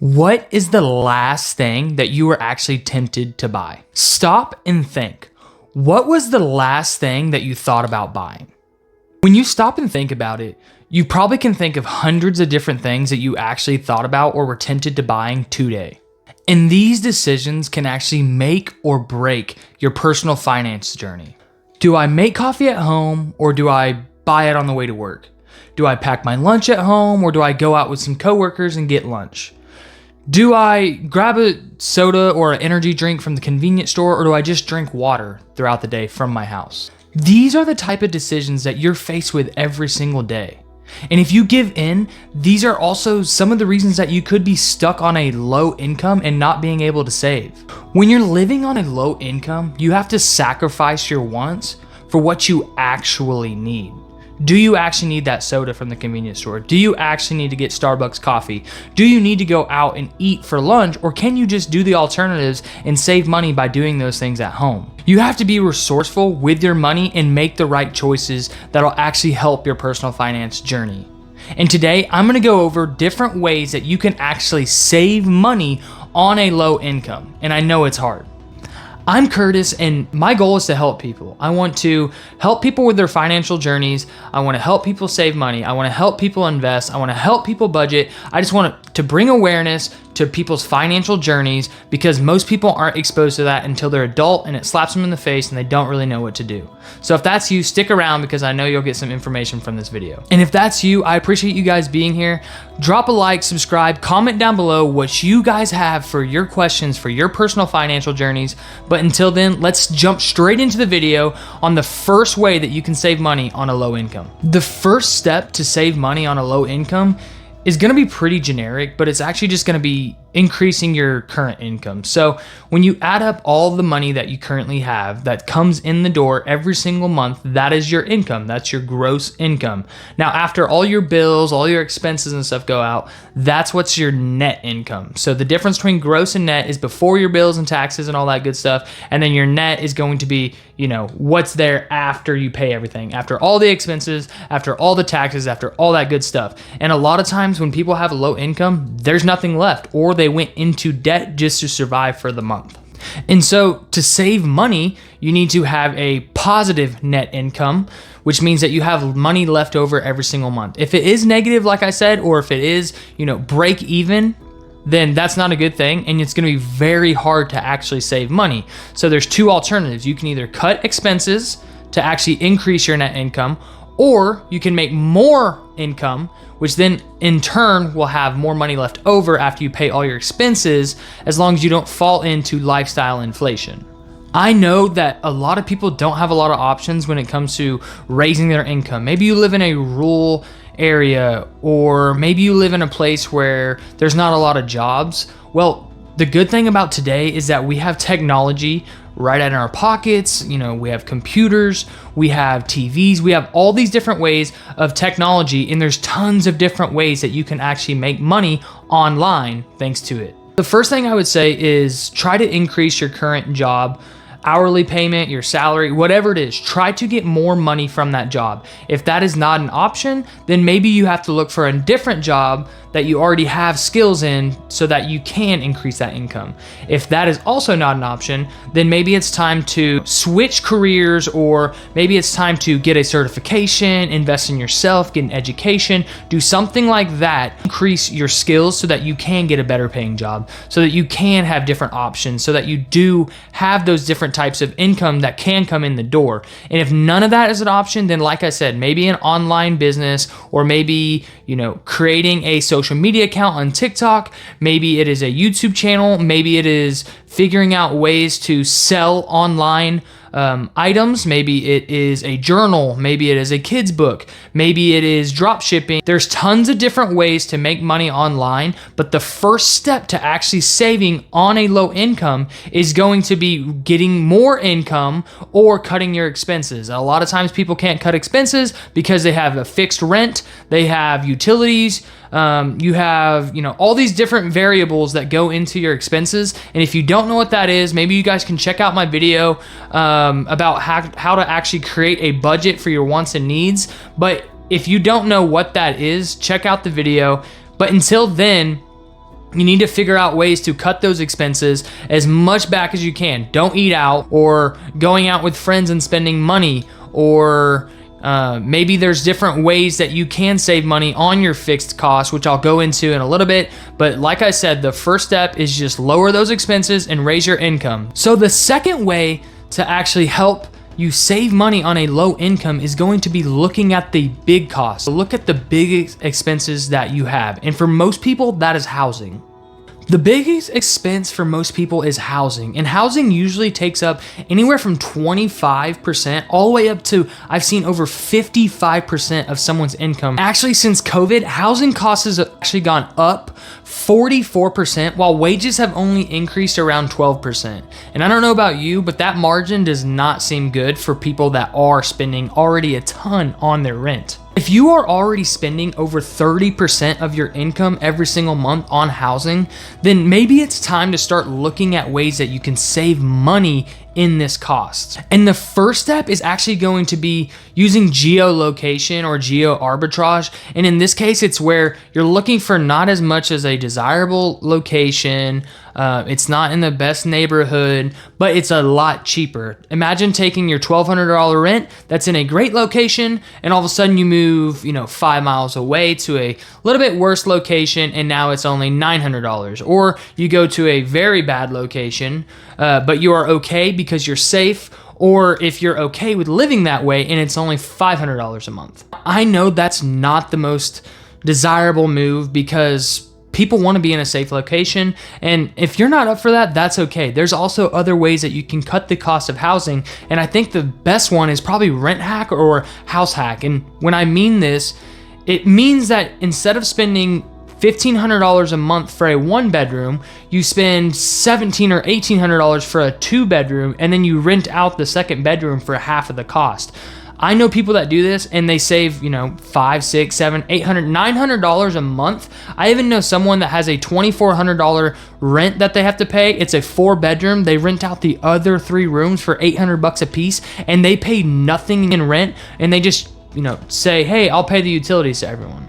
What is the last thing that you were actually tempted to buy? Stop and think. What was the last thing that you thought about buying? When you stop and think about it, you probably can think of hundreds of different things that you actually thought about or were tempted to buying today. And these decisions can actually make or break your personal finance journey. Do I make coffee at home or do I buy it on the way to work? Do I pack my lunch at home or do I go out with some coworkers and get lunch? Do I grab a soda or an energy drink from the convenience store or do I just drink water throughout the day from my house? These are the type of decisions that you're faced with every single day. And if you give in, these are also some of the reasons that you could be stuck on a low income and not being able to save. When you're living on a low income, you have to sacrifice your wants for what you actually need. Do you actually need that soda from the convenience store? Do you actually need to get Starbucks coffee? Do you need to go out and eat for lunch? Or can you just do the alternatives and save money by doing those things at home? You have to be resourceful with your money and make the right choices that'll actually help your personal finance journey. And today, I'm gonna go over different ways that you can actually save money on a low income. And I know it's hard. I'm Curtis, and my goal is to help people. I want to help people with their financial journeys. I want to help people save money. I want to help people invest. I want to help people budget. I just want to bring awareness to people's financial journeys because most people aren't exposed to that until they're adult and it slaps them in the face and they don't really know what to do. So if that's you, stick around because I know you'll get some information from this video. And if that's you, I appreciate you guys being here. Drop a like, subscribe, comment down below what you guys have for your questions for your personal financial journeys. But until then, let's jump straight into the video on the first way that you can save money on a low income. The first step to save money on a low income is going to be pretty generic, but it's actually just going to be increasing your current income. So when you add up all the money that you currently have that comes in the door every single month, that is your income. That's your gross income. Now, after all your bills, all your expenses and stuff go out, that's what's your net income. So the difference between gross and net is before your bills and taxes and all that good stuff. And then your net is going to be, what's there after you pay everything, after all the expenses, after all the taxes, after all that good stuff. And a lot of times when people have a low income, there's nothing left, or they went into debt just to survive for the month. And so to save money, you need to have a positive net income, which means that you have money left over every single month. If it is negative, like I said, or if it is, break even, then that's not a good thing. And it's going to be very hard to actually save money. So there's two alternatives. You can either cut expenses to actually increase your net income, or you can make more income, which then in turn will have more money left over after you pay all your expenses, as long as you don't fall into lifestyle inflation. I know that a lot of people don't have a lot of options when it comes to raising their income. Maybe you live in a rural area, or maybe you live in a place where there's not a lot of jobs. Well, the good thing about today is that we have technology right in our pockets. We have computers, we have TVs, we have all these different ways of technology, and there's tons of different ways that you can actually make money online thanks to it. The first thing I would say is try to increase your current job hourly payment, your salary, whatever it is. Try to get more money from that job. If that is not an option, then maybe you have to look for a different job that you already have skills in so that you can increase that income. If that is also not an option, then maybe it's time to switch careers, or maybe it's time to get a certification, invest in yourself, get an education, do something like that. Increase your skills so that you can get a better paying job, so that you can have different options, so that you do have those different types of income that can come in the door. And if none of that is an option, then like I said, maybe an online business, or maybe, creating a social media account on TikTok. Maybe it is a YouTube channel. Maybe it is figuring out ways to sell online items. Maybe it is a journal. Maybe it is a kid's book. Maybe it is drop shipping. There's tons of different ways to make money online, but the first step to actually saving on a low income is going to be getting more income or cutting your expenses. A lot of times people can't cut expenses because they have a fixed rent, they have utilities, you have, all these different variables that go into your expenses. And if you don't know what that is, maybe you guys can check out my video about how to actually create a budget for your wants and needs. But if you don't know what that is, check out the video. But until then, You need to figure out ways to cut those expenses as much back as you can. Don't eat out or going out with friends and spending money, or maybe there's different ways that you can save money on your fixed costs, which I'll go into in a little bit. But like I said, the first step is just lower those expenses and raise your income. So the second way to actually help you save money on a low income is going to be looking at the big costs. Look at the big expenses that you have. And for most people, that is housing. The biggest expense for most people is housing, and housing usually takes up anywhere from 25% all the way up to, I've seen over 55% of someone's income. Actually, since COVID, housing costs has actually gone up 44%, while wages have only increased around 12%. And I don't know about you, but that margin does not seem good for people that are spending already a ton on their rent. If you are already spending over 30% of your income every single month on housing, then maybe it's time to start looking at ways that you can save money in this cost. And the first step is actually going to be using geolocation or geo arbitrage. And in this case, it's where you're looking for not as much as a desirable location. It's not in the best neighborhood, but it's a lot cheaper. Imagine taking your $1,200 rent that's in a great location, and all of a sudden you move, 5 miles away to a little bit worse location, and now it's only $900. Or you go to a very bad location, but you are okay because you're safe. Or if you're okay with living that way and it's only $500 a month. I know that's not the most desirable move because people want to be in a safe location. And if you're not up for that, that's okay. There's also other ways that you can cut the cost of housing. And I think the best one is probably rent hack or house hack. And when I mean this, it means that instead of spending $1,500 a month for a 1-bedroom, you spend $1,700 or $1,800 for a 2-bedroom, and then you rent out the second bedroom for half of the cost. I know people that do this and they save, $500, $600, $700, $800, $900 a month. I even know someone that has a $2,400 rent that they have to pay. It's a 4-bedroom. They rent out the other 3 rooms for $800 a piece, and they pay nothing in rent. And they just, say, hey, I'll pay the utilities to everyone.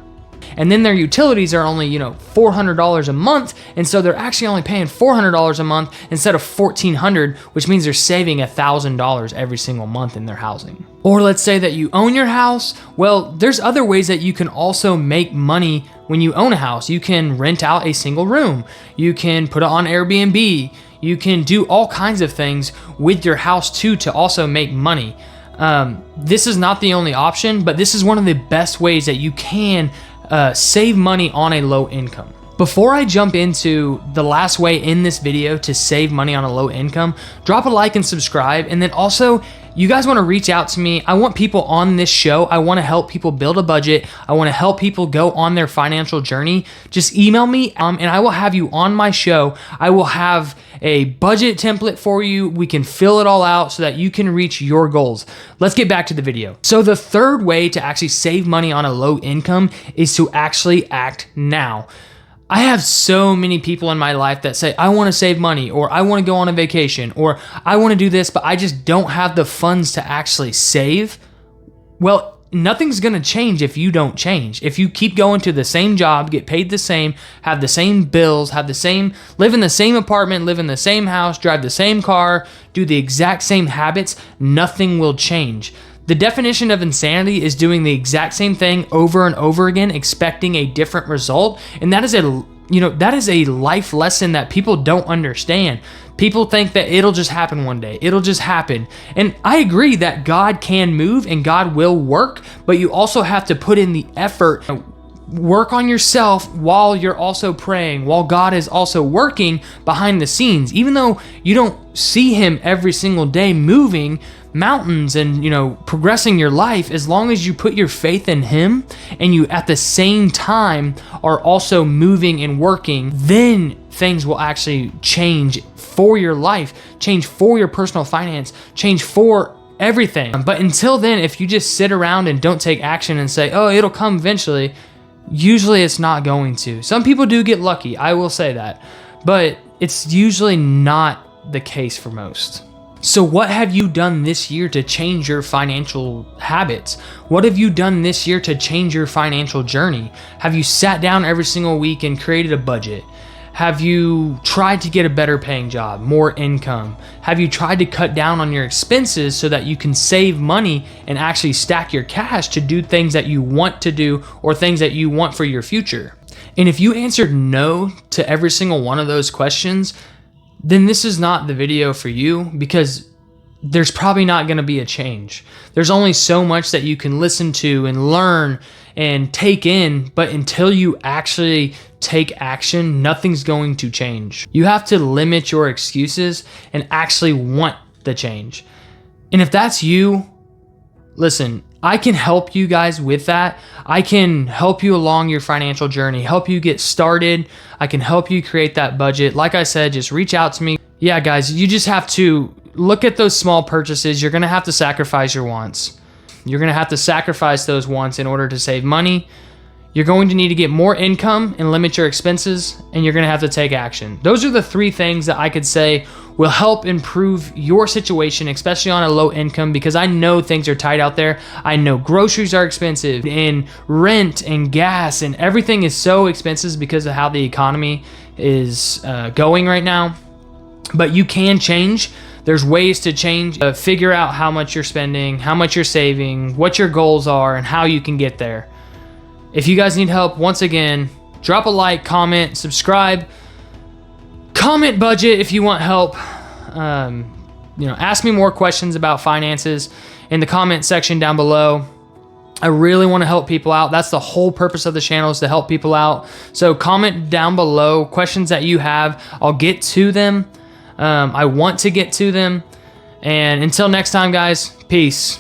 And then their utilities are only, $400 a month. And so they're actually only paying $400 a month instead of $1,400, which means they're saving $1,000 every single month in their housing. Or let's say that you own your house. Well, there's other ways that you can also make money when you own a house. You can rent out a single room. You can put it on Airbnb. You can do all kinds of things with your house too to also make money. This is not the only option, but this is one of the best ways that you can save money on a low income. Before I jump into the last way in this video to save money on a low income, drop a like and subscribe. And then also, you guys want to reach out to me. I want people on this show. I want to help people build a budget. I want to help people go on their financial journey. Just email me and I will have you on my show. I will have a budget template for you. We can fill it all out so that you can reach your goals. Let's get back to the video. So the third way to actually save money on a low income is to actually act now. I have so many people in my life that say, I want to save money, or I want to go on a vacation, or I want to do this, but I just don't have the funds to actually save. Well, nothing's going to change if you don't change. If you keep going to the same job, get paid the same, have the same bills, live in the same apartment, live in the same house, drive the same car, do the exact same habits, nothing will change. The definition of insanity is doing the exact same thing over and over again, expecting a different result. And that is a life lesson that people don't understand. People think that it'll just happen one day. It'll just happen. And I agree that God can move and God will work, but you also have to put in the effort. Work on yourself while you're also praying, while God is also working behind the scenes. Even though you don't see him every single day moving mountains and, progressing your life, as long as you put your faith in him and you at the same time are also moving and working, then things will actually change for your life, change for your personal finance, change for everything. But until then, if you just sit around and don't take action and say, oh, it'll come eventually, usually it's not going to. Some people do get lucky, I will say that, but it's usually not the case for most. So what have you done this year to change your financial habits? What have you done this year to change your financial journey? Have you sat down every single week and created a budget? Have you tried to get a better paying job, more income? Have you tried to cut down on your expenses so that you can save money and actually stack your cash to do things that you want to do or things that you want for your future? And if you answered no to every single one of those questions, then this is not the video for you, because there's probably not going to be a change. There's only so much that you can listen to and learn and take in, but until you actually take action, nothing's going to change. You have to limit your excuses and actually want the change. And if that's you, listen, I can help you guys with that. I can help you along your financial journey, help you get started. I can help you create that budget. Like I said, just reach out to me. Yeah, guys, you just have to look at those small purchases. You're going to have to sacrifice your wants. You're going to have to sacrifice those wants in order to save money. You're going to need to get more income and limit your expenses, and you're going to have to take action. Those are the 3 things that I could say will help improve your situation, especially on a low income, because I know things are tight out there. I know groceries are expensive, and rent and gas and everything is so expensive because of how the economy is going right now. But you can change. There's ways to change, figure out how much you're spending, how much you're saving, what your goals are, and how you can get there. If you guys need help, once again, drop a like, comment, subscribe, comment budget if you want help. Ask me more questions about finances in the comment section down below. I really want to help people out. That's the whole purpose of the channel, is to help people out. So comment down below questions that you have. I'll get to them. I want to get to them. And until next time, guys, peace.